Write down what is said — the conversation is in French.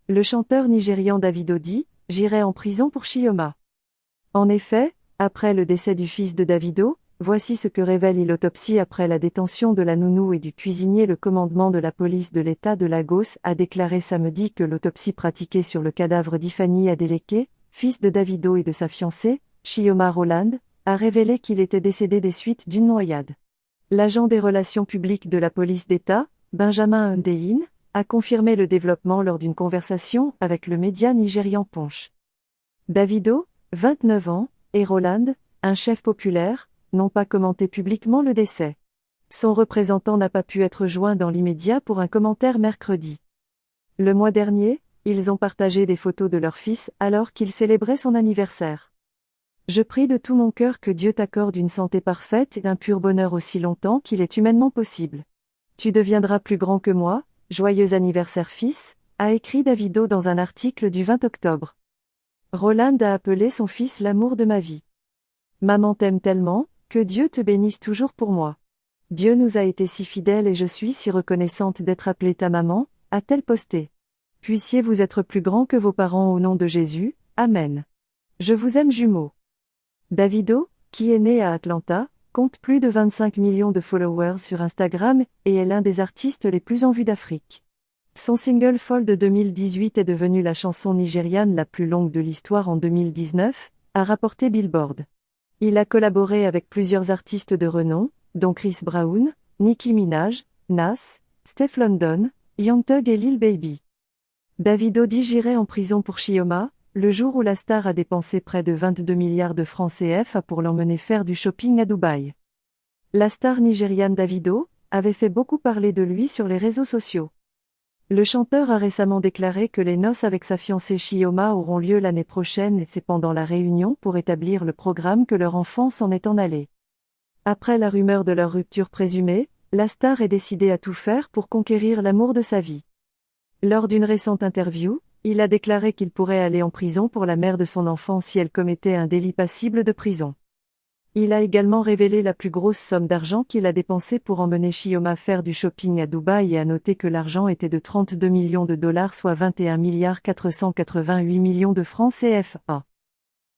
Le chanteur nigérian Davido dit « J'irai en prison pour Chioma ». En effet, après le décès du fils de Davido, voici ce que révèle l'autopsie après la détention de la nounou et du cuisinier. Le commandement de la police de l'État de Lagos a déclaré samedi que l'autopsie pratiquée sur le cadavre d'Ifeanyi Adeleke, fils de Davido et de sa fiancée, Chioma Roland, a révélé qu'il était décédé des suites d'une noyade. L'agent des relations publiques de la police d'État, Benjamin Hundeyin, a confirmé le développement lors d'une conversation avec le média nigérian Punch. Davido, 29 ans, et Roland, un chef populaire, n'ont pas commenté publiquement le décès. Son représentant n'a pas pu être joint dans l'immédiat pour un commentaire mercredi. Le mois dernier, ils ont partagé des photos de leur fils alors qu'il célébrait son anniversaire. Je prie de tout mon cœur que Dieu t'accorde une santé parfaite et un pur bonheur aussi longtemps qu'il est humainement possible. Tu deviendras plus grand que moi, joyeux anniversaire fils, a écrit Davido dans un article du 20 octobre. Roland a appelé son fils l'amour de ma vie. Maman t'aime tellement, que Dieu te bénisse toujours pour moi. Dieu nous a été si fidèles et je suis si reconnaissante d'être appelée ta maman, a-t-elle posté. Puissiez-vous être plus grands que vos parents au nom de Jésus, Amen. Je vous aime jumeaux. Davido, qui est né à Atlanta, compte plus de 25 millions de followers sur Instagram et est l'un des artistes les plus en vue d'Afrique. Son single Fall de 2018 est devenu la chanson nigériane la plus longue de l'histoire en 2019, a rapporté Billboard. Il a collaboré avec plusieurs artistes de renom, dont Chris Brown, Nicki Minaj, Nas, Steph London, Young Thug et Lil Baby. Davido dit j'irai en prison pour Chioma, le jour où la star a dépensé près de 22 milliards de francs CFA pour l'emmener faire du shopping à Dubaï. La star nigériane Davido avait fait beaucoup parler de lui sur les réseaux sociaux. Le chanteur a récemment déclaré que les noces avec sa fiancée Chioma auront lieu l'année prochaine et c'est pendant la réunion pour établir le programme que leur enfant s'en est en allé. Après la rumeur de leur rupture présumée, la star est décidée à tout faire pour conquérir l'amour de sa vie. Lors d'une récente interview, il a déclaré qu'il pourrait aller en prison pour la mère de son enfant si elle commettait un délit passible de prison. Il a également révélé la plus grosse somme d'argent qu'il a dépensée pour emmener Chioma faire du shopping à Dubaï et a noté que l'argent était de 32 millions de dollars soit 21 488 millions de francs CFA.